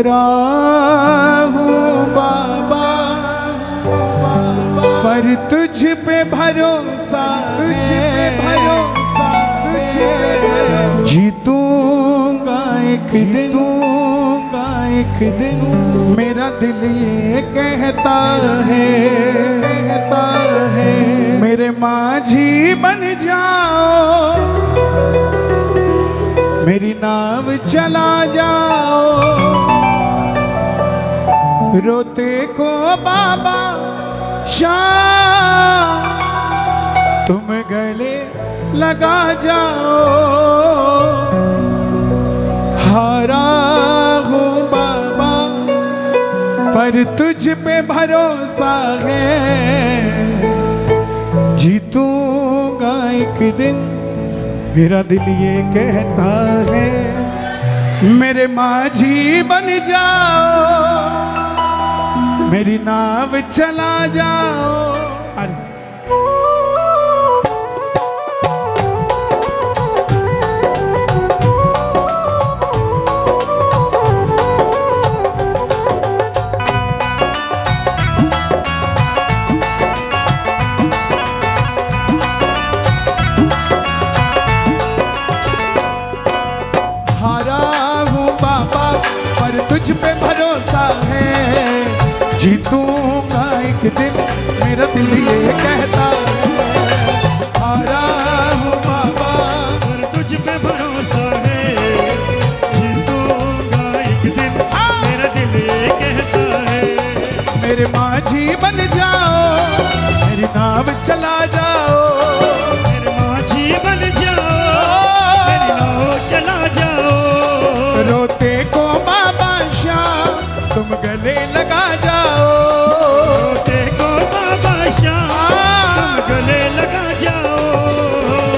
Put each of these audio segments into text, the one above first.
हारा हूँ बाबा, पर तुझ पे भरोसा, तुझे भरोसा, तुझे जीतूंगा एक दिन, एक दिन। मेरा दिल ये कहता है मेरे माझी बन जाओ, मेरी नाव चला जाओ। रोते को बाबा शाम तुम गले लगा जाओ। हारा हूँ बाबा, पर तुझ पे भरोसा है, जीतूंगा एक दिन। मेरा दिल ये कहता है मेरे माझी बन जाओ, मेरी नाव चला जाओ। अरे तुझ पे भरोसा है, जीतूंगा एक दिन। मेरा दिल ये कहता है हारा हूँ बाबा, पर तुझ पे भरोसा है, जीतूंगा एक दिन। मेरा दिल ये कहता है मेरे माझी बन जाओ, मेरी नाव चला जाओ। मेरे माझी बन जाओ, मेरी नाव चला जाओ। रोते को बाबा शाम तुम गले लगा जाओ। रोते को बाबा शाम तुम गले लगा जाओ।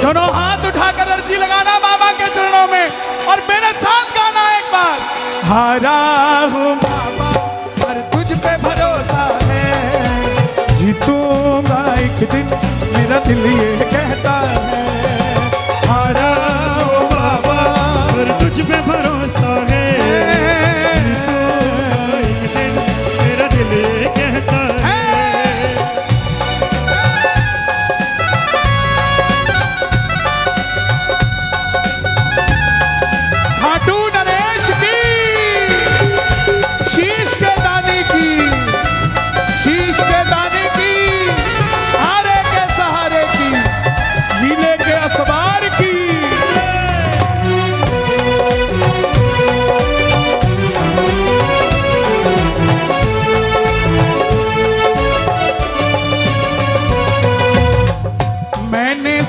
दोनों हाथ उठाकर अर्जी लगाना बाबा के चरणों में और मेरे साथ गाना एक बार। हारा हूँ बाबा, पर तुझ पे भरोसा है, जीतूंगा एक दिन। मेरा दिल ये कहता है हारा हूँ बाबा, पर तुझ पे भरोसा है,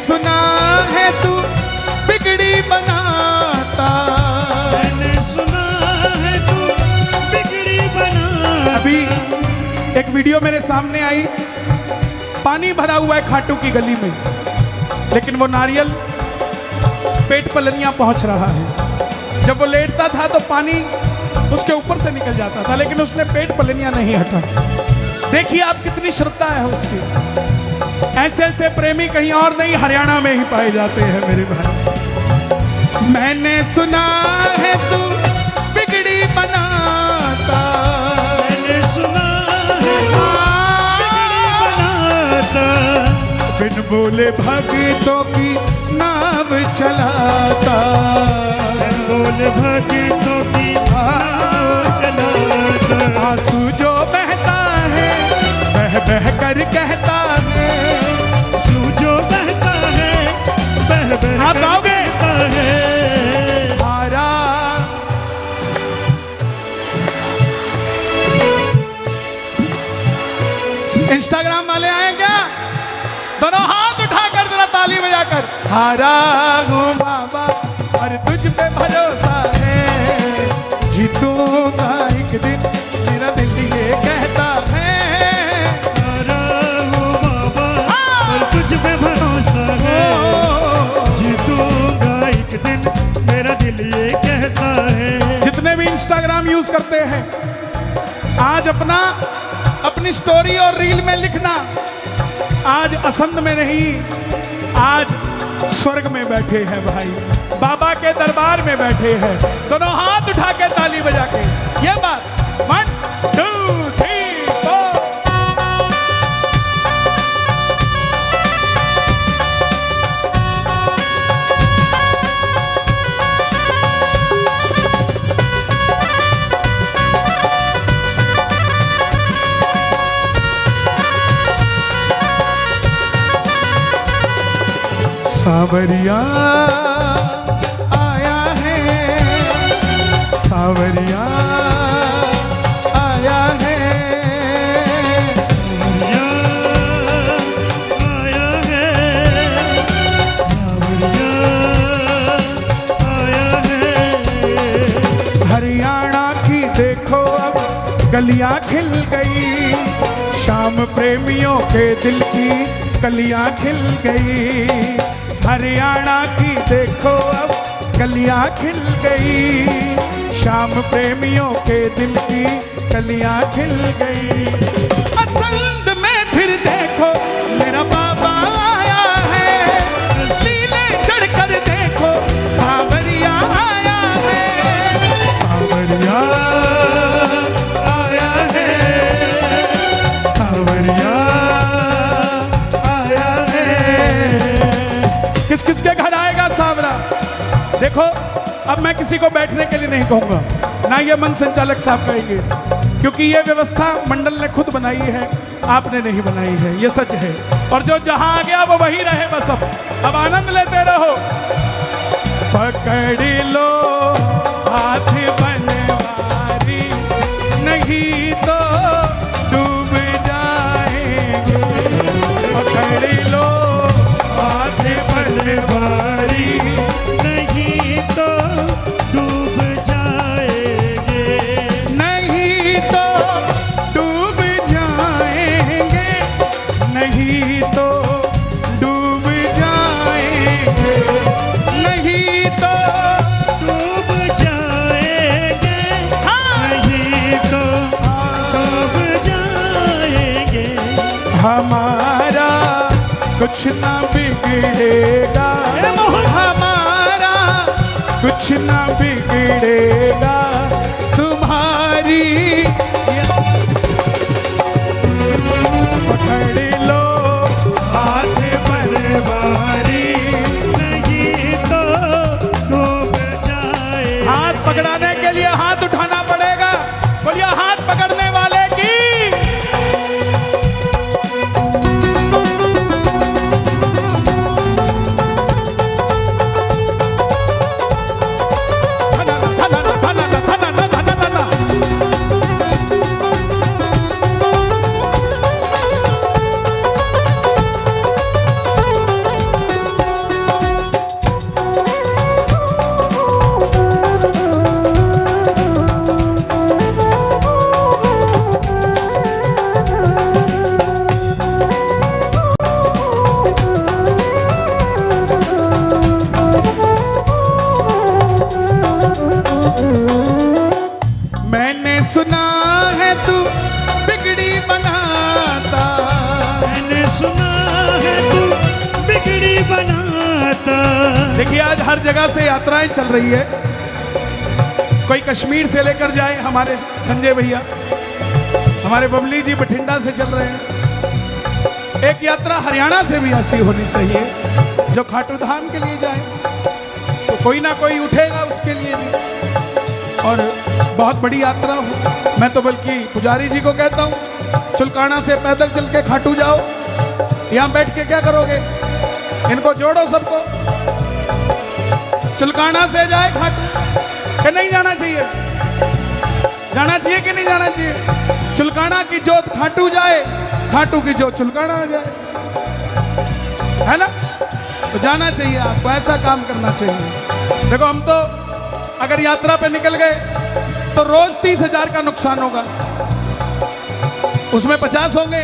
सुना है तू बिगड़ी बनाता। मैंने सुना है तू बिगड़ी बनाता। अभी एक वीडियो मेरे सामने आई, पानी भरा हुआ है खाटू की गली में, लेकिन वो नारियल पेट पलनियां पहुंच रहा है। जब वो लेटता था तो पानी उसके ऊपर से निकल जाता था, लेकिन उसने पेट पलनियां नहीं हटा। देखिए आप कितनी श्रद्धा है उसकी। ऐसे ऐसे प्रेमी कहीं और नहीं, हरियाणा में ही पाए जाते हैं मेरे भाई। मैंने सुना है तू बिगड़ी बनाता। मैंने सुना है तू बिगड़ी बनाता। बिन बोले भक्तों की नाव चलाता। बिन बोले भक्तों की नाव चलाता। आंसू जो बहता है बह बह कर कहता है। आंसू जो बहता है बह बह आप गाओगे? कहता है। हारा इंस्टाग्राम वाले आए क्या? दोनों हाथ उठाकर जरा ताली बजाकर। हारा हूँ बाबा, और तुझ पे भरोसा है, जीतूंगा एक दिन। मेरा दिल ये कहता है हारा हूँ बाबा, पर तुझ पे भरोसा है, जीतूंगा एक दिन। मेरा दिल ये कहता है। जितने भी इंस्टाग्राम यूज करते हैं, आज अपनी स्टोरी और रील में लिखना, आज असंध में नहीं, आज स्वर्ग में बैठे हैं भाई, बाबा के दरबार में बैठे हैं। दोनों हाथ उठा के ताली बजा के ये बात 1 2 3 4। सावरिया आया है, सावरिया आया है, आया है, सावरिया आया है। हरियाणा की देखो अब गलियां खिल गई, शाम प्रेमियों के दिल की कलियां खिल गई। हरियाणा की देखो अब कलियां खिल गई, शाम प्रेमियों के दिल की कलियां खिल गई। पसंद में फिर देखो मेरा बाबा आया है, सीने चढ़कर देखो सावरिया आया है, सावरिया आया है, सावरिया आया है। किस किस के घर आएगा सावरा? देखो अब मैं किसी को बैठने के लिए नहीं कहूंगा, ना ये मन संचालक साहब कहेंगे, क्योंकि ये व्यवस्था मंडल ने खुद बनाई है, आपने नहीं बनाई है, ये सच है। और जो जहां आ गया वो वही रहे बस। अब आनंद लेते रहो। पकड़ लो हाथ बनवारी, नहीं तो डूब जाएंगे। पकड़ लो हाथ बनवारी, नहीं तो डूब जाएंगे, नहीं तो डूब जाएंगे, नहीं तो डूब जाएंगे, नहीं तो डूब जाएंगे, नहीं तो डूब जाएंगे। हमारा कुछ ना बिगड़ेगा, हमारा कुछ ना बिगड़ेगा, तुम्हारी पकड़ लो हाथ बनवारी, नहीं तो डूब जाए। हाथ पकड़ाने के लिए हाथ उठाना पड़ेगा। बोलिए हाथ पकड़ने वाले की। मैंने सुना है तू बिगड़ी बनाता, मैंने सुना है तू बिगड़ी बनाता। देखिए आज हर जगह से यात्राएं चल रही है। कोई कश्मीर से लेकर जाए, हमारे संजय भैया, हमारे बबली जी बठिंडा से चल रहे हैं। एक यात्रा हरियाणा से भी ऐसी होनी चाहिए जो खाटू धाम के लिए जाए, तो कोई ना कोई उठेगा उसके लिए भी। और बहुत बड़ी यात्रा हो। मैं तो बल्कि पुजारी जी को कहता हूँ चुलकाना से पैदल चल के खाटू जाओ। यहाँ बैठ के क्या करोगे? इनको जोड़ो सबको, चुलकाना से जाए खाटू। कि नहीं जाना चाहिए? जाना चाहिए कि नहीं जाना चाहिए? चुलकाना की जोत खाटू जाए, खाटू की जोत चुलकाना आ जाए, है ना? तो जाना चाहिए आपको, ऐसा काम करना चाहिए। देखो हम तो अगर यात्रा पे निकल गए तो रोज 30,000 का नुकसान होगा, उसमें 50 होंगे।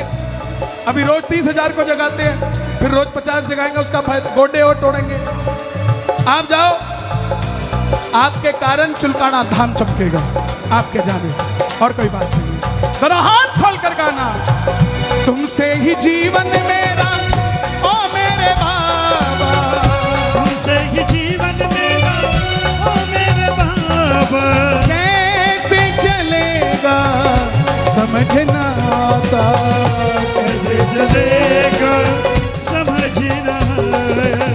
अभी रोज 30,000 को जगाते हैं, फिर रोज 50 जगाएंगे, उसका फायदा गोडे और तोड़ेंगे। आप जाओ, आपके कारण चुलकाना धाम चमकेगा आपके जाने से, और कोई बात नहीं। जरा हाथ खोल कर गाना, तुमसे ही जीवन मेरा ओ मेरे बाबा, तुमसे ही जीवन मेरा ओ मेरे बाबा। कैसे चले समझ ना आता। कैसे चलेगा समझना।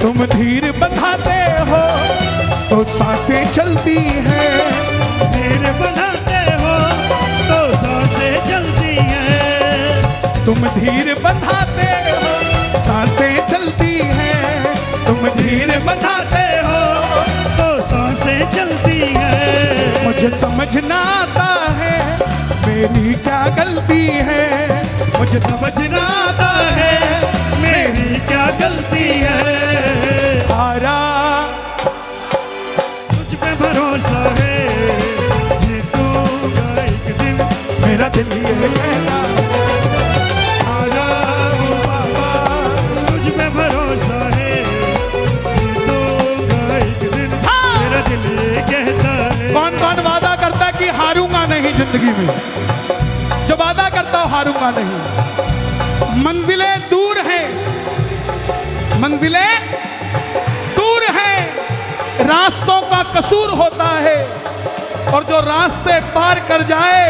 तुम धीर बंधाते हो तो सांसें चलती है, धीर बनाते हो तो सांसें चलती हैं। तुम धीर बंधाते हो सांसें चलती है, तुम धीर बनाते हो तो सांसें चलती हैं। मुझे समझना आता है मेरी क्या गलती है, मुझे समझना आता है मेरी क्या गलती है। हारा तुझ पे भरोसा है जीतूंगा एक दिन। मेरा दिल ये कहता हारा हूँ बाबा। तुझ पे भरोसा है जीतूंगा एक दिन। मेरा दिल ये कहता है। कौन कौन वादा करता कि हारूंगा नहीं जिंदगी में? जो वादा करता हो हारूंगा नहीं। मंजिलें दूर हैं, मंजिलें दूर हैं, रास्तों का कसूर होता है, और जो रास्ते पार कर जाए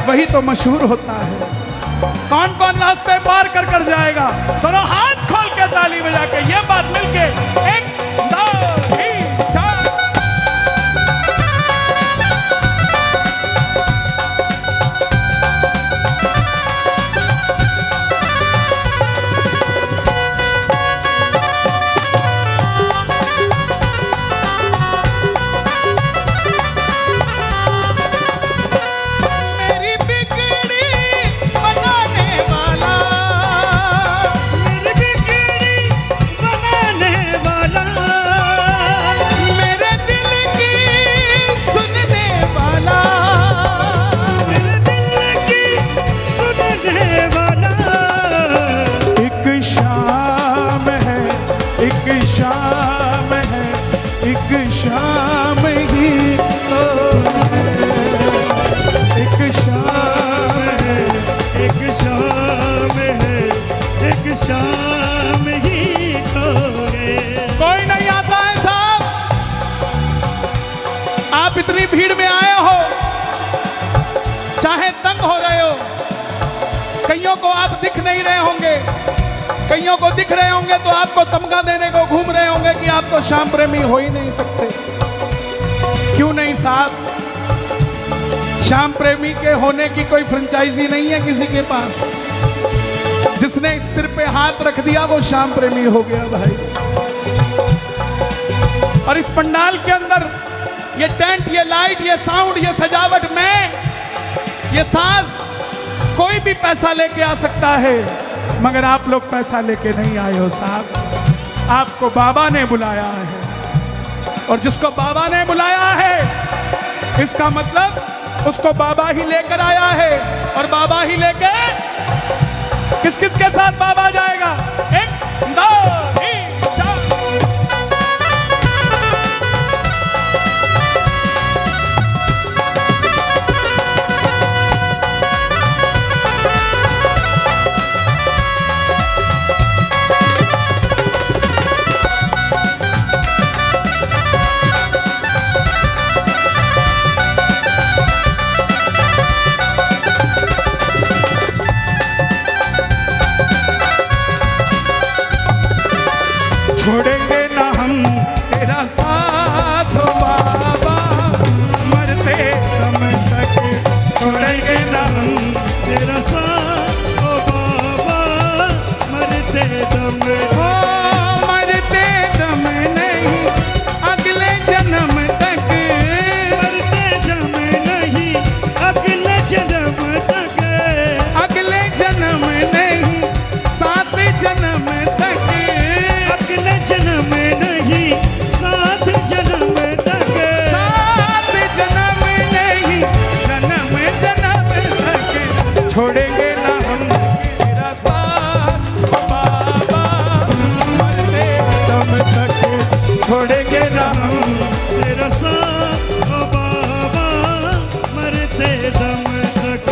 वही तो मशहूर होता है। कौन कौन रास्ते पार कर जाएगा? दोनों हाथ खोल के ताली बजा के ये बात मिलके 1 2 3 4। शाम ही तो एक शाम है, एक शाम है, एक शाम ही तो है। कोई नहीं आता है साहब। आप इतनी भीड़ में आए हो, चाहे तंग हो रहे हो, कईयों को आप दिख नहीं रहे होंगे, कईयों को दिख रहे होंगे तो आपको तमगा देने को घूम रहे होंगे कि आप तो श्याम प्रेमी हो ही नहीं सकते। क्यों नहीं साहब? श्याम प्रेमी के होने की कोई फ्रेंचाइजी नहीं है किसी के पास। जिसने इस सिर पे हाथ रख दिया वो श्याम प्रेमी हो गया भाई। और इस पंडाल के अंदर ये टेंट, ये लाइट, ये साउंड, ये सजावट में ये साज कोई भी पैसा लेके आ सकता है, मगर आप लोग पैसा लेके नहीं आए हो साहब। आपको बाबा ने बुलाया है, और जिसको बाबा ने बुलाया है इसका मतलब उसको बाबा ही लेकर आया है। और बाबा ही लेके किस किस के साथ बाबा जाएगा? 1 2 3 4। छोड़ेंगे ना हम तेरा साथ बाबा, मरते दम तक छोड़ेंगे ना हम तेरा साथ ओ बाबा, मरते दम। ओ मरते दम नहीं अगले जन्म तक, मरते दम नहीं अगले जन्म तक, अगले जन्म नहीं 7 जन्म तक, अगले जन्म नहीं 7 जन्म तक, 7 जन्म नहीं जन्म जन्म तक छोड़ेंगे ना हम तेरा साथ बाबा, मरते दम तक छोड़ेंगे ना हम। तेरा साथ ओ बाबा, मरते दम तक।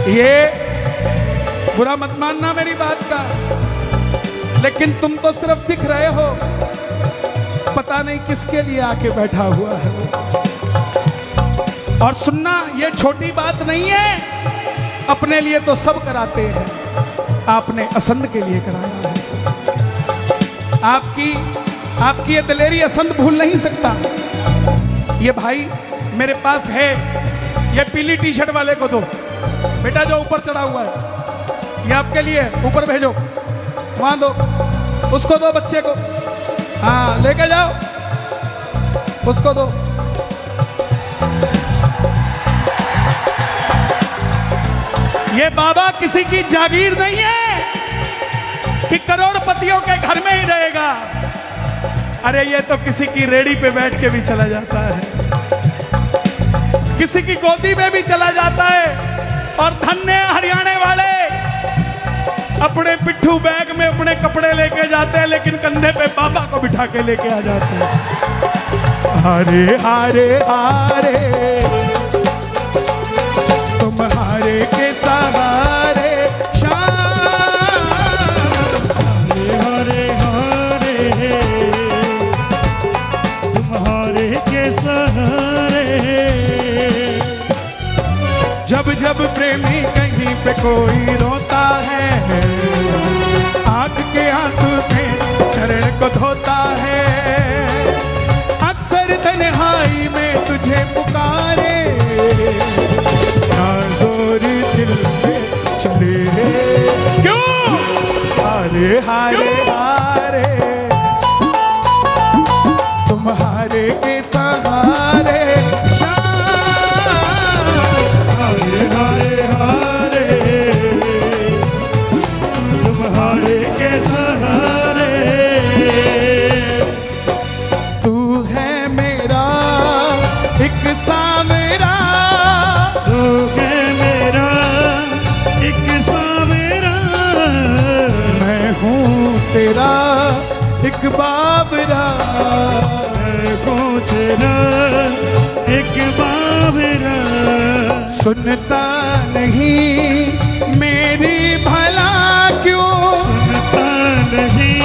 ये बुरा मत मानना मेरी बात का, लेकिन तुम तो सिर्फ दिख रहे हो, पता पता नहीं किसके लिए आके बैठा हुआ है वो। और सुनना ये छोटी बात नहीं है, अपने लिए तो सब कराते हैं, आपने असंध के लिए कराया है सब। आपकी ये दिलेरी असंध भूल नहीं सकता। ये भाई मेरे पास है, ये पीली टी शर्ट वाले को दो बेटा, जो ऊपर चढ़ा हुआ है, ये आपके लिए, ऊपर भेजो, वहां दो, उसको दो बच्चे को, हाँ लेके जाओ, उसको दो। ये बाबा किसी की जागीर नहीं है कि करोड़पतियों के घर में ही रहेगा। अरे ये तो किसी की रेडी पे बैठ के भी चला जाता है, किसी की गोदी में भी चला जाता है। और धन्य हरियाणा वाले अपने पिट्ठू बैग में अपने कपड़े लेके जाते हैं, लेकिन कंधे पे बाबा को बिठा के लेके आ जाते हैं। हारे हारे हारे तुम्हारे के सहारे शाम, हरे हरे तुम्हारे के सहारे। जब जब प्रेमी कहीं पे कोई रोता है, आंख के आंसू से चरण को धोता है, अक्सर तन्हाई में तुझे पुकारे, ना जोर दिल में चले क्यों, हारे हारे हारे तुम्हारे के सहारे हरे हरे तुम्हारे के सहारे। तू है मेरा एक सामेरा, तू है मेरा एक सामेरा, मैं हूँ तेरा एक बाबरा, मैं हूँ तेरा एक बाबरा। सुनता नहीं मेरी भला क्यों, सुनता नहीं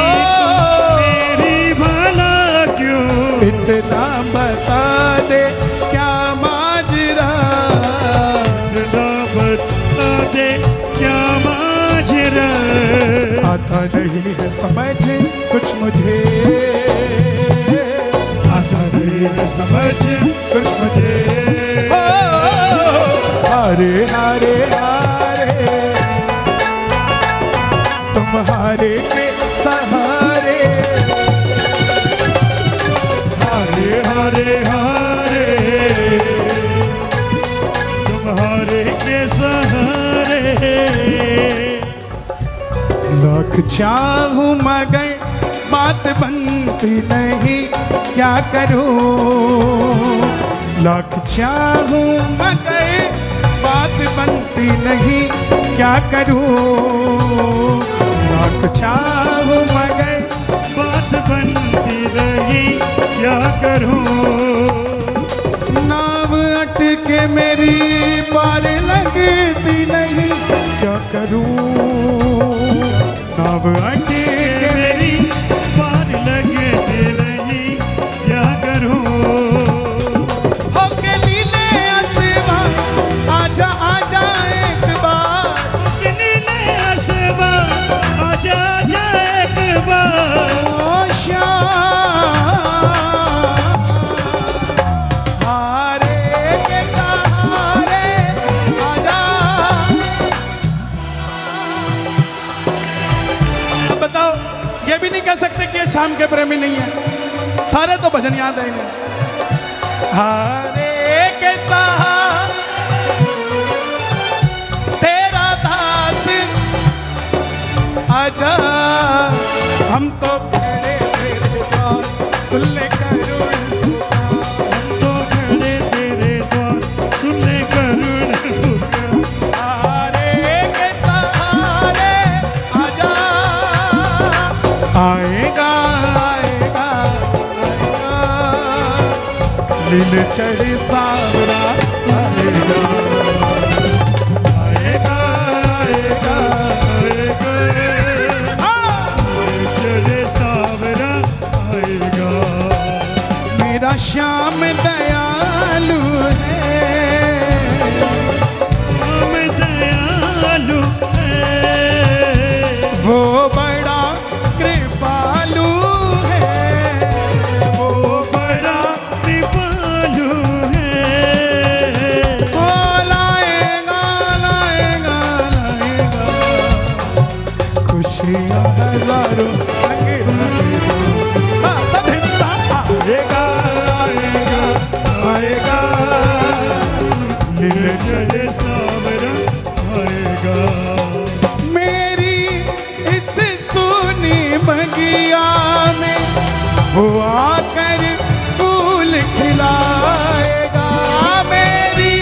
मेरी भला क्यों, इतना बता दे क्या माजरा, इतना बता दे क्या माजरा। आता नहीं है समझ कुछ मुझे, आता नहीं है समझ कुछ मुझे। हारे हारे हारे तुम्हारे के सहारे, हरे हरे हरे तुम्हारे के सहारे। लाख चाहूं मगर बात बनती नहीं, क्या करूं, लाख चाहूं मगर बात बनती नहीं, क्या करूं, लाख चाहूं मगर बात बनती नहीं, क्या करूं, नाव अटके मेरी पार लगती नहीं, क्या करूं, नाव अटके मेरी पार लगती नहीं, क्या करूं। हो के लीले आसमां आजा आजा एक बार, नीले आसमां आजा आजा एक बार, ओ श्याम हारे के सहारे आजा। अब बताओ, ये भी नहीं कह सकते कि ये शाम के प्रेमी नहीं है, सारे तो भजन याद है इन्हें। हारे के सहारे तेरा दास आजा, हम तो खड़े तेरे द्वार, सुन ले करुण हम तो खड़े तेरे द्वार, सुन ले करुण पुकार। हारे के सहारे आजा, आएगा आएगा आएगा, नील चढ़ी सावरा आएगा, आएगा आएगा आएगा, चले सावरा आएगा। मेरा श्याम दयालु है, श्याम दयालु है, वो बड़ा कृपालु है, वो बड़ा कृपालु है, वो लाएगा लाएगा लाएगा खुशियाँ हजारों संगे लगेगा। हाँ, सब हिंसा आएगा आएगा आएगा, नीलचल सावरा आएगा। मेरी इस सोनी बगिया में वो आकर फूल खिलाएगा, मेरी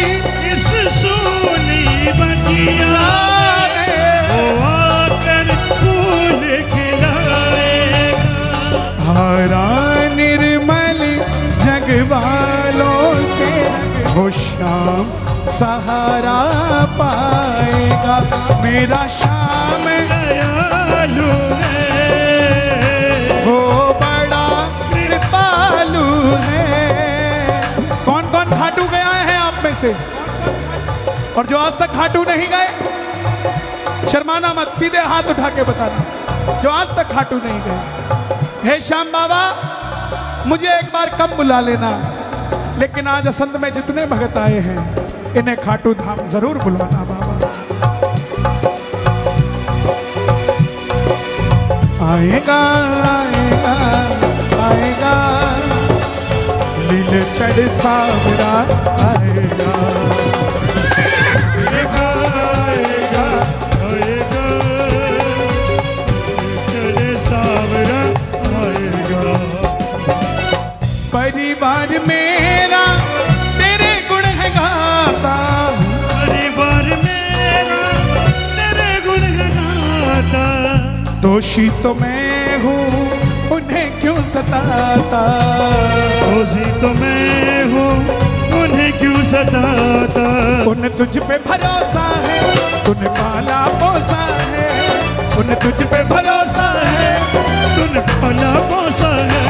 इस सोनी बगिया में वो आकर फूल खिलाएगा। हरा निर्मल जग वालों से वो शाम सहारा पाएगा, मेरा श्याम दयालु है, वो बड़ा कृपालु है। कौन कौन खाटू गया है आप में से, और जो आज तक खाटू नहीं गए शर्माना मत, सीधे हाथ उठा के बताना जो आज तक खाटू नहीं गए। हे श्याम बाबा, मुझे एक बार कम बुला लेना, लेकिन आज असंत में जितने भगत आए हैं इन्हें खाटू धाम जरूर बुलाना बाबा। आएगा आएगा आएगा नीलचल सावरा आएगा, आएगा आएगा आएगा, नीलचल सावरा आएगा। परिवार मेरा तेरे गुण है गाता, परिवार मेरा तेरे गुण गाता, दोषी तो मैं हूँ उन्हें क्यों सताता, दोषी तो मैं हूँ उन्हें क्यों सताता। उन तुझ पे भरोसा है तूने पाला पोसा है, उन तुझ पे भरोसा है तूने पाला पोसा है,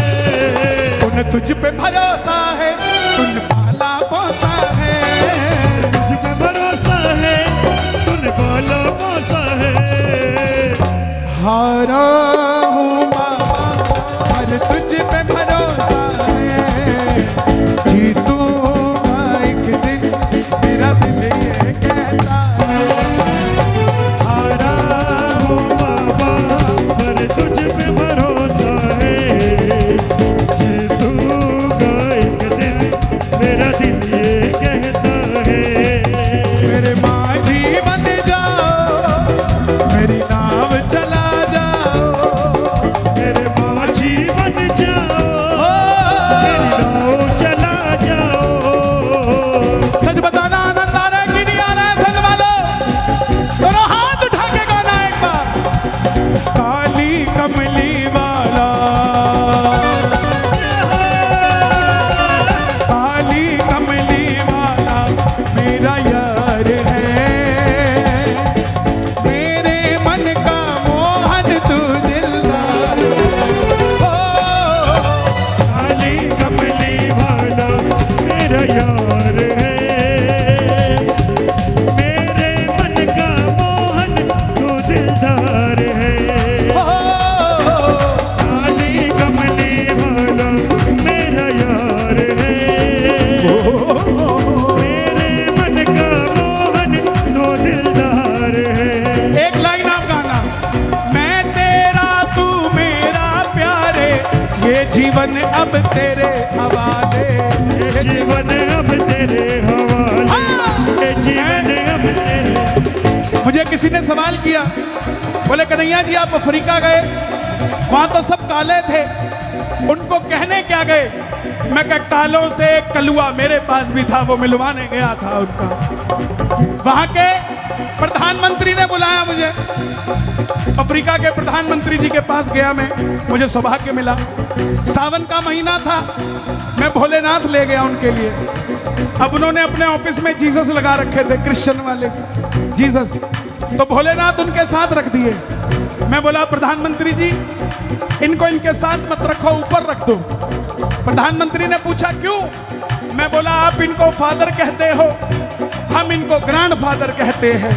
उन तुझ पे भरोसा है तूने पाला पोसा है, तुझ पे भरोसा है तूने पाला पोसा है। हारा हूँ बाबा पर तुझ पे भरोसा है, जीतूंगा एक दिन मेरा दिल ये कहता है। हारा हूँ बाबा पर तुझ पे भरोसा है, जीतूंगा एक दिन मेरा दिल ये कहता है। मेरे माझी बन जाओ, मेरी नाव चला जाओ, मेरे माझी बन जाओ, मेरी नाव चला जाओ। सच बताना आनंद आ रहा है कि नहीं आ रहा है संग वालों? दोनों हाथ उठा के गाना एक बार। काली कमली वाला, काली कमली वाला मेरा यार है, मेरे मन का मोहन तू दिलदार हो। काली कमली वाला मेरा यार है, मेरे मन का मोहन तू दिलदार है। काली कमली वाला मेरा यार है, मेरे मन का मोहन तू दिलदार है। एक लाइन आप गाना, मैं तेरा तू मेरा प्यारे, ये जीवन अब तेरे हवाले, ये जीवन अब तेरे हवाले, ये जीवन अब तेरे। मुझे किसी ने सवाल किया, बोले कन्हैया जी आप अफ्रीका गए, वहां तो सब काले थे, उनको कहने क्या गए? मैं कहा कालों से कलुआ मेरे पास भी था, वो मिलवाने गया था उनका। वहां के प्रधानमंत्री ने बुलाया मुझे, अफ्रीका के प्रधानमंत्री जी के पास गया मैं, मुझे सौभाग्य मिला। सावन का महीना था, मैं भोलेनाथ ले गया उनके लिए। अब उन्होंने अपने ऑफिस में जीसस लगा रखे थे, क्रिश्चियन वाले जीसस, तो भोलेनाथ उनके साथ रख दिए। मैं बोला प्रधानमंत्री जी इनको इनके साथ मत रखो, ऊपर रख दो। प्रधानमंत्री ने पूछा क्यों? मैं बोला आप इनको फादर कहते हो, हम इनको ग्रैंड फादर कहते हैं,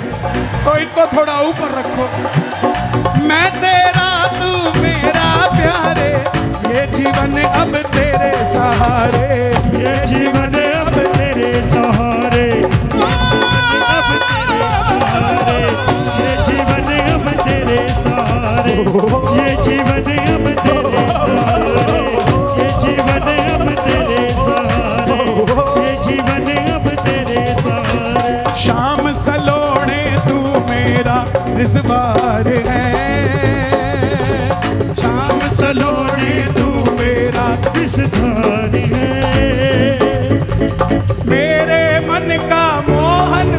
तो इनको थोड़ा ऊपर रखो। मैं तेरा तू मेरा प्यारे, ये जीवन अब तेरे सहारे, ये जीवन अब तेरे सहारे, अब तेरे सहारे, ये जीवन अब तेरे सहारे, ये जीवन अब तेरे सहारे, ये जीवन अब तेरे सहारे, ये जीवन अब तेरे सहारे। शाम सलोने तू मेरा रिजवार है, शाम सलोने तू मेरा विषधार है, मेरे मन का मोहन,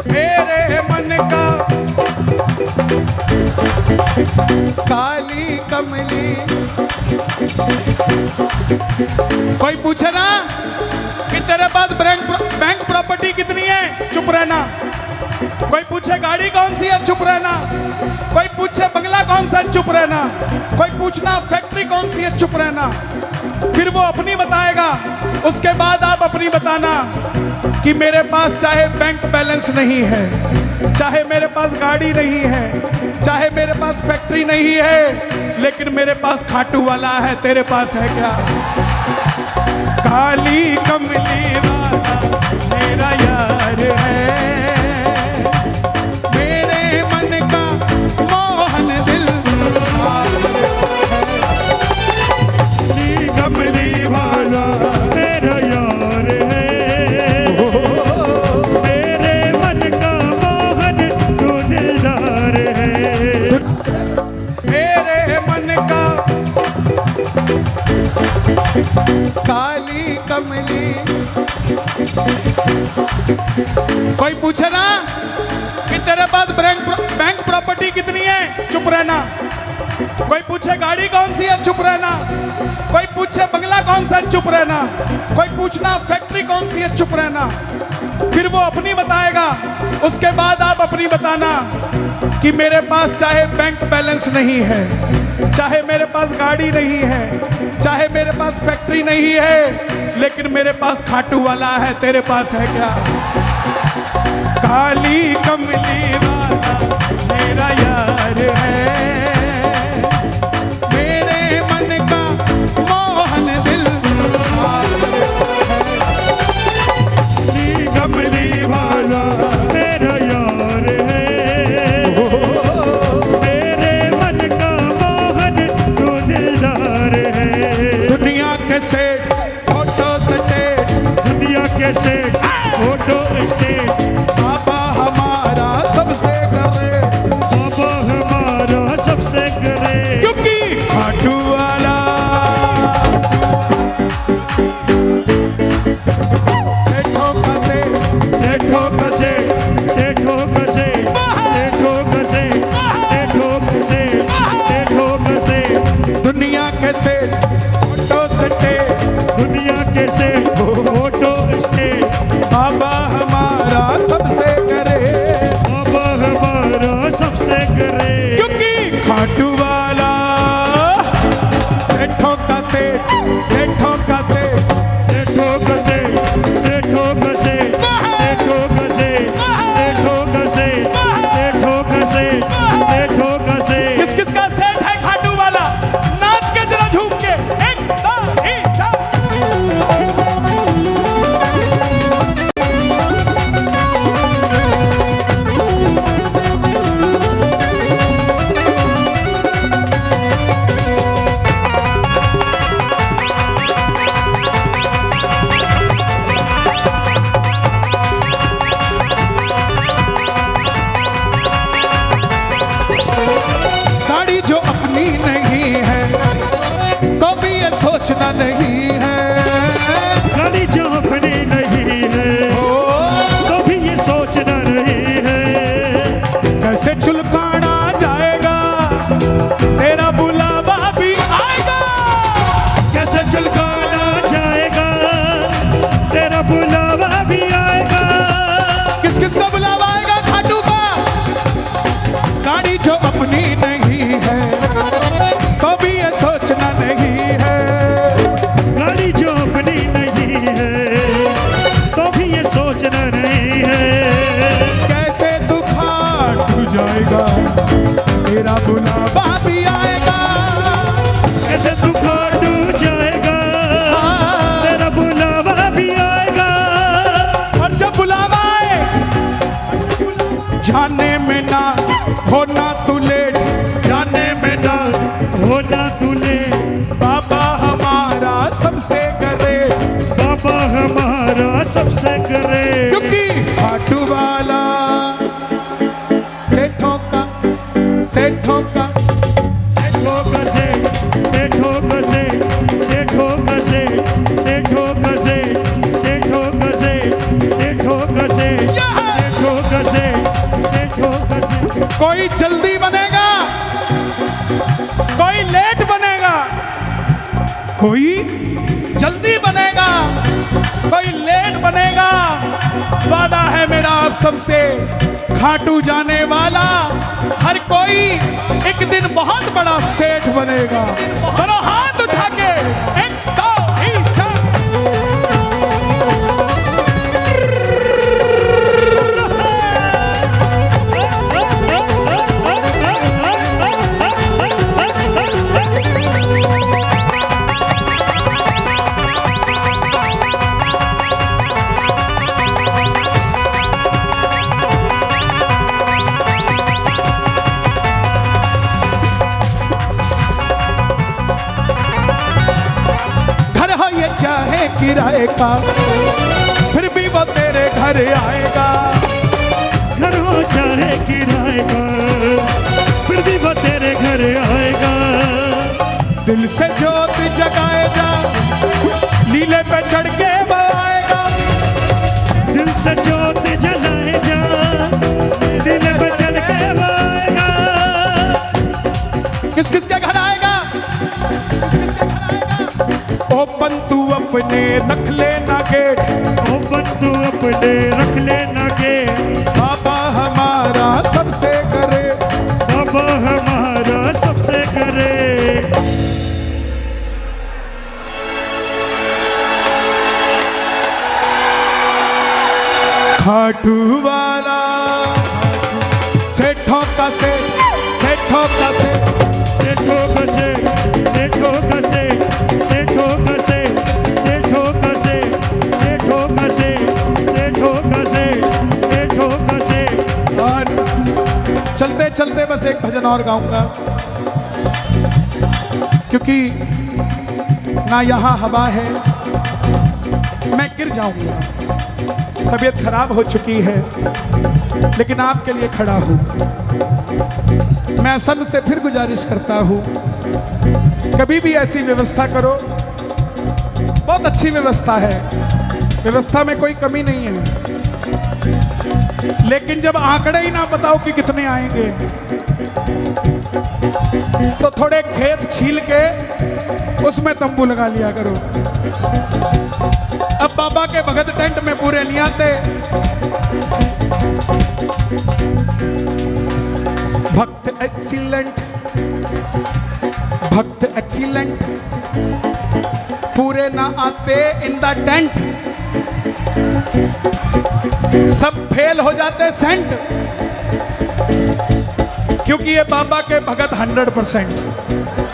मेरे मन का काली कमली। कोई पूछे ना कि तेरे पास बैंक प्रॉपर्टी कितनी है, चुप रहना। कोई पूछे गाड़ी कौन सी है, चुप रहना। कोई पूछे बंगला कौन सा है, चुप रहना। कोई पूछना फैक्ट्री कौन सी है, चुप रहना। फिर वो अपनी बताएगा, उसके बाद आप अपनी बताना कि मेरे पास चाहे बैंक बैलेंस नहीं है, चाहे मेरे पास गाड़ी नहीं है, चाहे मेरे पास फैक्ट्री नहीं है, लेकिन मेरे पास खाटू वाला है, तेरे पास है क्या? काली कमली वाला मेरा यार है, मेरे मन का मोहन दिल। काली कमली वाला मेरा यार है, मेरे मन का मोहन तू दिलदार है, मेरे मन का काली कमली। कोई पूछे ना कि तेरे पास बैंक प्रॉपर्टी कितनी है, चुप रहना। कोई पूछे गाड़ी कौन सी है, चुप रहना। कोई पूछे बंगला कौन सा है, चुप रहना। कोई पूछना फैक्ट्री कौन सी है, चुप रहना। फिर वो अपनी बताएगा, उसके बाद आप अपनी बताना कि मेरे पास चाहे बैंक बैलेंस नहीं है, चाहे मेरे पास गाड़ी नहीं है, चाहे मेरे पास फैक्ट्री नहीं है, लेकिन मेरे पास खाटू वाला है, तेरे पास है क्या? काली कमली वाला मेरा यार है, मेरे मन का मोहन दिल। काली कमली वाला मेरा यार है, मेरे मन का मोहन तू दिलदार है। दुनिया के सेठ फोटो स्टेट, दुनिया के सेठ फोटो स्टेट, बाबा हमारा सबसे करे, बाबा हमारा सबसे करे, क्योंकि खाटू वाला सेठों का सेठ, सेठों का सेठ, सेठों का सेठ, सेठों का सेठ, सेठों का सेठ, सेठों का सेठ, दुनिया के सेठ फोटो स्टेट, दुनिया के सेठ फोटो स्टेट, बाबा हमारा सबसे करे, बाबा हमारा सबसे करे, क्योंकि खाटू वाला सेठों का सेठ, सेठों का सेठ, सेठों का सेठ, सेठों का सेठ, सेठों का सेठ, सेठों का सेठ, सेठों का सेठ, सेठों का सेठ। किस किस का सेठ है खाटू वाला? नाच के जरा झूम के, एक दो तीन चार। गाड़ी जो अपनी नहीं है तो भी ये सोचना नहीं है, गाड़ी जो अपनी नहीं है तो भी ये सोचना नहीं है, कैसे चुलकाना जाएगा तेरा बुलावा भी आएगा, कैसे चुलकाना जाएगा तेरा बुलावा भी आएगा। किस किस का बुलावा आएगा? खाटू का। गाड़ी जो अपनी नहीं है सेठों का सेठों का सेठों का सेठों का सेठों का सेठों का सेठों का सेठों का सेठों का कोई जल्दी बनेगा, कोई लेट बनेगा, कोई जल्दी बनेगा, कोई लेट बनेगा। वादा है मेरा आप सबसे, खाटू जाने वाला हर कोई एक दिन बहुत बड़ा सेठ बनेगा। करो हाथ उठा के, एक दो तीन चार। चाहे किराए का फिर भी वो तेरे घर आएगा। घर हो चाहे किराए का फिर भी वो तेरे घर आएगा। दिल से जोत जगाएगा, लीले पे चढ़ के वो आएगा। दिल से जोत जलाएगा, लीले पे चढ़ के वो आएगा। किस किस के घर आएगा? ओपन तू अपने रख लेना गेट, ओपन तू अपने रख लेना गेट। बाबा हमारा सबसे करे, बाबा हमारा सबसे करे। खाटू वाला सेठों का सेठ, सेठों का सेठ, सेठों का सेठ, सेठों का सेठ, सेठों का सेठ, सेठों का सेठ, सेठों का सेठ, सेठों का सेठ, सेठों का सेठ। और चलते चलते बस एक भजन और गाऊंगा, क्योंकि ना यहाँ हवा है, मैं गिर जाऊंगा। तबीयत खराब हो चुकी है, लेकिन आपके लिए खड़ा हूं। मैं सन से फिर गुजारिश करता हूं, कभी भी ऐसी व्यवस्था करो। बहुत अच्छी व्यवस्था है, व्यवस्था में कोई कमी नहीं है, लेकिन जब आंकड़े ही ना बताओ कि कितने आएंगे, तो थोड़े खेत छील के उसमें तंबू लगा लिया करो। अब बाबा के भगत टेंट में पूरे नहीं आते। भक्त एक्सीलेंट, भक्त एक्सीलेंट पूरे ना आते इन द टेंट, सब फेल हो जाते सेंट, क्योंकि ये बाबा के भगत 100%,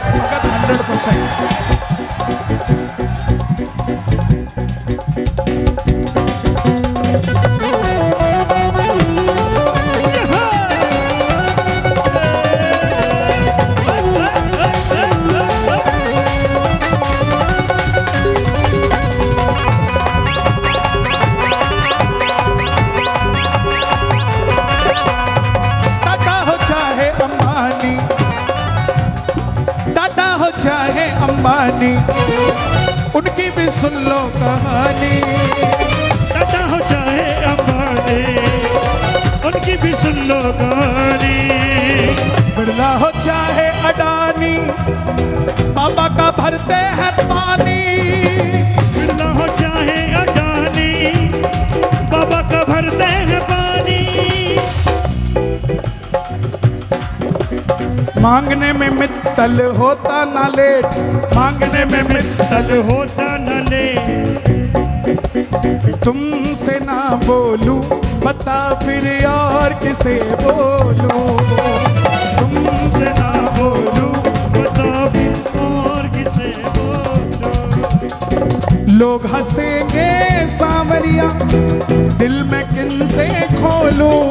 भगत 100%। चाहे अंबानी, उनकी भी सुन लो कहानी। दादा हो चाहे अंबानी, उनकी भी सुन लो कहानी। बिरला हो चाहे अडानी, बाबा का भरते हैं पानी। बिरला हो चाहे अडानी, बाबा का भरते हैं पानी। मांगने में मित्तल होता ना लेट, मांगने में मित्तल होता न लेट। तुमसे ना बोलूं बता फिर और किसे बोलूं, तुमसे ना बोलूं बता फिर और किसे बोलूं। लोग हंसेंगे सांवरिया, दिल में किनसे खोलूं।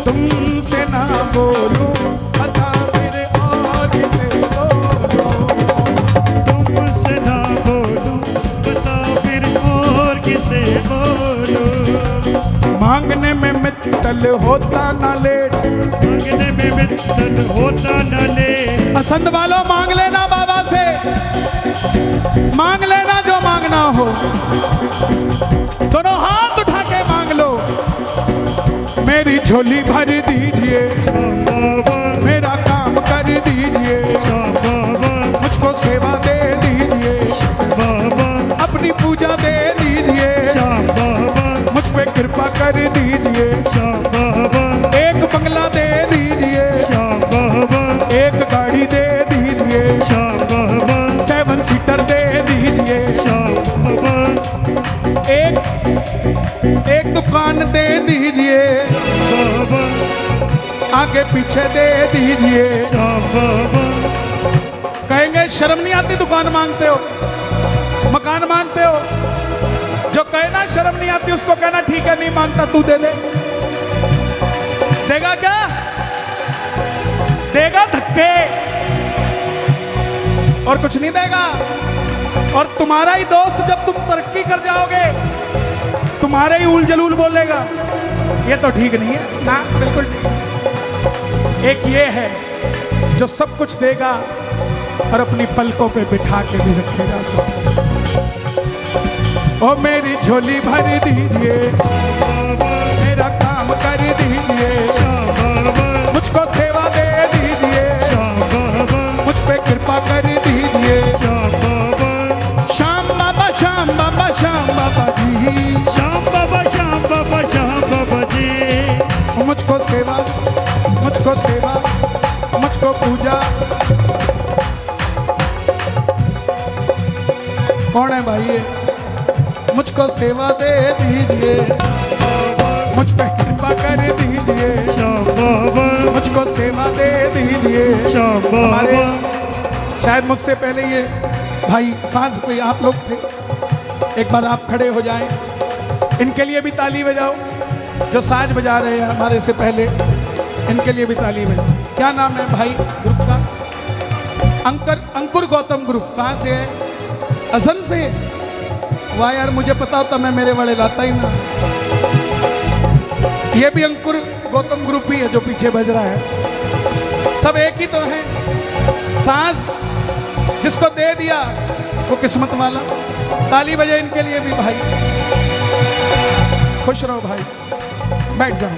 तुमसे ना बोलूं बता फिर और किसे बोलूं, तुमसे ना बोलूं बता फिर और किसे बोलूं। मांगने में मित्तल होता ना लेट, मांगने में नंदन होता न ले। पसंद वालों मांग लेना बाबा से, मांग लेना जो मांगना हो, दोनों हाथ उठा के मांग लो। मेरी झोली भर दीजिए, मेरा काम कर दीजिए, मुझको सेवा दे दीजिए, अपनी पूजा दे दीजिए, मुझ पे कृपा कर दीजिए, एक बंगला दे दीजिए, एक गाड़ी दे दीजिए, 7 सीटर दे दीजिए, एक दुकान दे दीजिए, आगे पीछे दे दीजिए। कहेंगे शर्म नहीं आती दुकान मांगते हो, मकान मांगते हो? जो कहना शर्म नहीं आती उसको कहना ठीक है नहीं मांगता तू दे दे। देगा क्या? देगा धक्के और कुछ नहीं देगा। और तुम्हारा ही दोस्त जब तुम तरक्की कर जाओगे तुम्हारे ही उल जलूल बोलेगा। ये तो ठीक नहीं है ना, बिल्कुल ठीक। एक ये है जो सब कुछ देगा और अपनी पलकों पे बिठा के भी रखेगा सब। ओ मेरी झोली भर दीजिए, मेरा काम कर दीजिए, मुझको सेवा दे दीजिए, मुझ पे कृपा कर दीजिए। श्याम बाबा श्याम बाबा श्याम बाबा जी, श्याम बाबा श्याम बाबा श्याम बाबा जी। मुझको सेवा, मुझको सेवा, मुझको पूजा। कौन है भाई ये? मुझको सेवा दे दीजिए, मुझ पे कृपा कर दीजिए, मुझको सेवा दे दीजिए। हमारे शायद मुझसे पहले ये भाई साज कोई आप लोग थे, एक बार आप खड़े हो जाएं, इनके लिए भी ताली बजाओ जो साज बजा रहे हैं हमारे से पहले, इनके लिए भी ताली बजाओ। क्या नाम है भाई ग्रुप का? अंकुर गौतम ग्रुप। कहाँ से है? असन से। वाह यार, मुझे पता होता मैं मेरे वाले लाता ही ना। ये भी अंकुर गौतम ग्रुप ही है जो पीछे बज रहा है। सब एक ही तो है। सांस जिसको दे दिया वो किस्मत वाला। ताली बजे इनके लिए भी भाई। खुश रहो भाई, बैठ जाओ।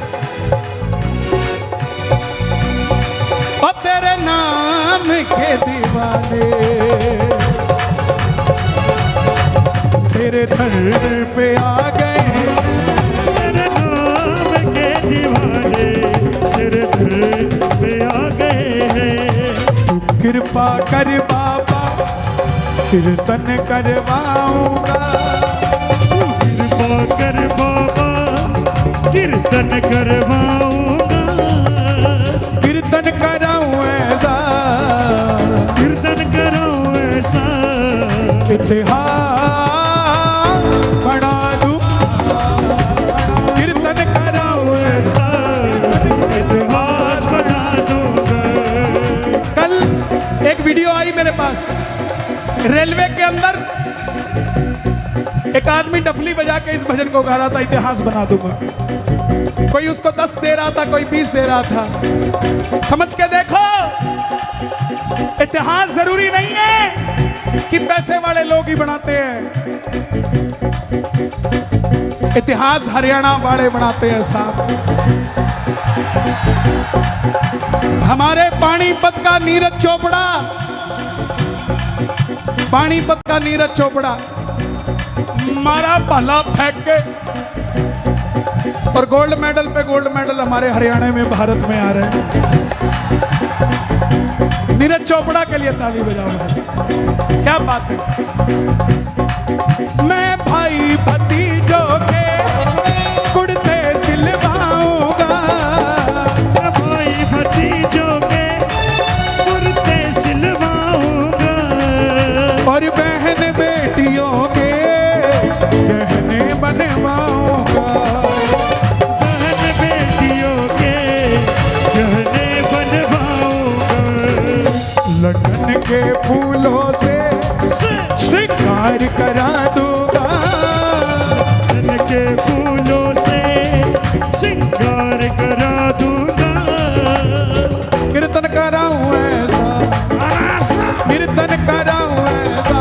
और तेरे नाम के दीवाने तेरे दर पे आ गए, तेरे नाम के दीवाने तेरे दर पे आ गए हैं। कृपा कर बाबा कीर्तन करवाऊंगा, कृपा कर बाबा कीर्तन करवाऊंगा, कीर्तन कराऊं ऐसा, कीर्तन कराऊं ऐसा, इतिहास बना दूं, कीर्तन कराऊं ऐसा, इतिहास बना दूंगा। कल एक वीडियो आई मेरे पास, रेलवे के अंदर एक आदमी डफली बजा के इस भजन को गा रहा था, इतिहास बना दूंगा। कोई उसको 10 दे रहा था, कोई 20 दे रहा था। समझ के देखो, इतिहास जरूरी नहीं है कि पैसे वाले लोग ही बनाते हैं। इतिहास हरियाणा वाले बनाते हैं साहब। हमारे पानीपत का नीरज चोपड़ा, पानीपत का नीरज चोपड़ा मारा भाला फेंक के और गोल्ड मेडल पे गोल्ड मेडल हमारे हरियाणा में, भारत में आ रहे हैं। नीरज चोपड़ा के लिए ताली बजाओ भाई, क्या बात है। मैं भाई भतीजों के कुर्ते सिलवाऊंगा, भाई भतीजों के कुर्ते सिलवाऊंगा, और बहन बेटियों के गहने बनवाऊंगा, बहन बेटियों के गहने बनवाऊंगा, लगन के फूलों से श्रृंगार करा दूंगा, लगन के फूलों से श्रृंगार करा दूंगा। कीर्तन कराऊं ऐसा।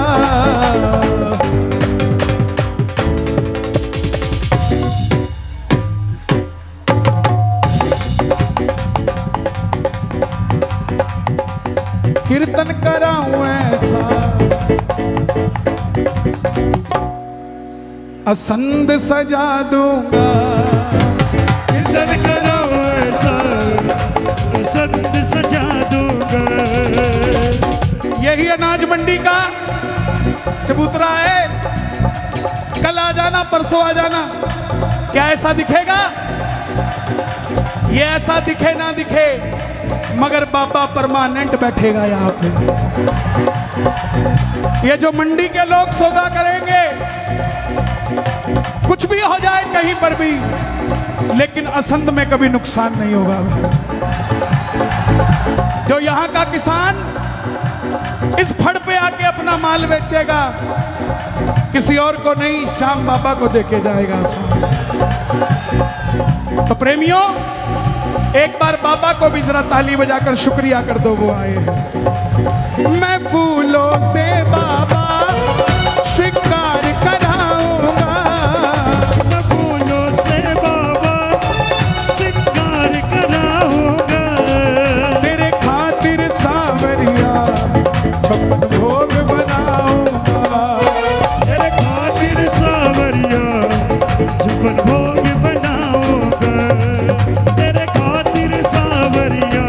कीर्तन कराऊं ऐसा, असंद सजा दूंगा। कीर्तन कराऊं ऐसा, संत सजा दूंगा। यही अनाज मंडी का चबूतरा है। कल आ जाना, परसों आ जाना। क्या ऐसा दिखेगा? ये ऐसा दिखे ना दिखे, मगर बाबा परमानेंट बैठेगा यहाँ पे। ये जो मंडी के लोग सौदा करेंगे, कुछ भी हो जाए कहीं पर भी, लेकिन असंध में कभी नुकसान नहीं होगा। जो यहाँ का किसान इस फड़ पे आके अपना माल बेचेगा, किसी और को नहीं, श्याम बाबा को देके जाएगा। तो प्रेमियों, एक बार बाबा को भी जरा ताली बजाकर शुक्रिया कर दो, वो आए हैं। मैं फूलों से बाबा श्रृंगार कराऊंगा। मैं फूलों से बाबा श्रृंगार कराऊंगा। तेरे खातिर सावरिया छप्पन भोग बनाऊंगा। तेरे खातिर सावरिया छप्पन भोग बनाऊंगा। तेरे खातिर सावरिया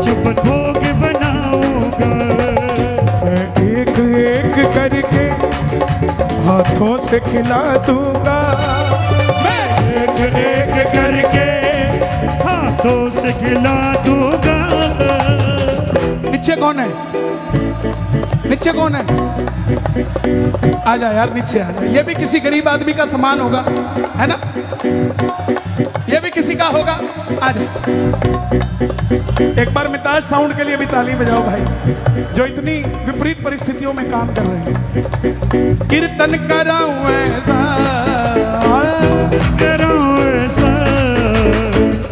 छप्पन भोग बनाऊंगा। मैं एक एक करके हाथों से खिला दूंगा। मैं एक एक करके हाथों से खिला दूंगा। नीचे कौन है? नीचे कौन है? आ जा यार, नीचे आ जा। ये भी किसी गरीब आदमी का सामान होगा, है ना? ये भी किसी का होगा। आ जा। एक बार मिताज साउंड के लिए भी ताली बजाओ भाई, जो इतनी विपरीत परिस्थितियों में काम कर रहे हैं। कीर्तन कराऊं ऐसा, कराऊं ऐसा,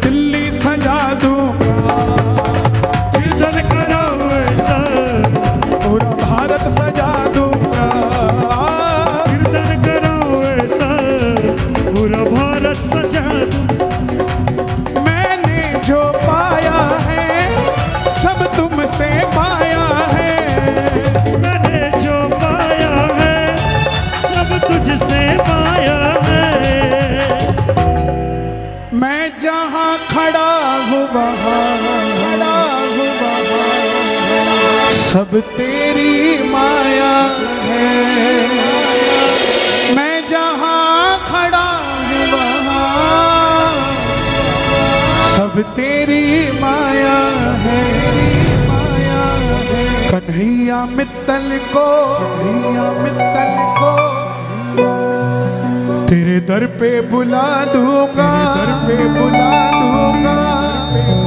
दिल्ली सजा दूंगा। कीर्तन कराऊं ऐसा, पूरा भारत सजा दूंगा। कीर्तन कराऊं ऐसा, पूरा भारत सजा दूंगा। मैंने जो पाया है सब तुमसे पाया है। मैंने जो पाया है सब तुझसे पाया है। मैं जहाँ खड़ा हूँ वहाँ सब तेरी माया है। मैं जहाँ खड़ा हूँ वहाँ सब तेरी माया है। कन्हैया मित्तल को तेरे दर पे बुला दूंगा।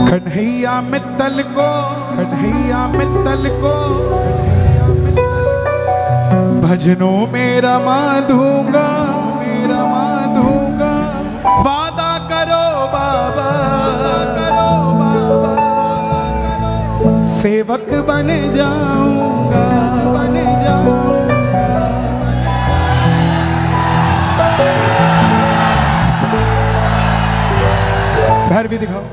कन्हैया मित्तल को भजनों में रमा दूंगा। वादा करो बाबा, सेवक बन जाऊंगा। भैरवी दिखाओ।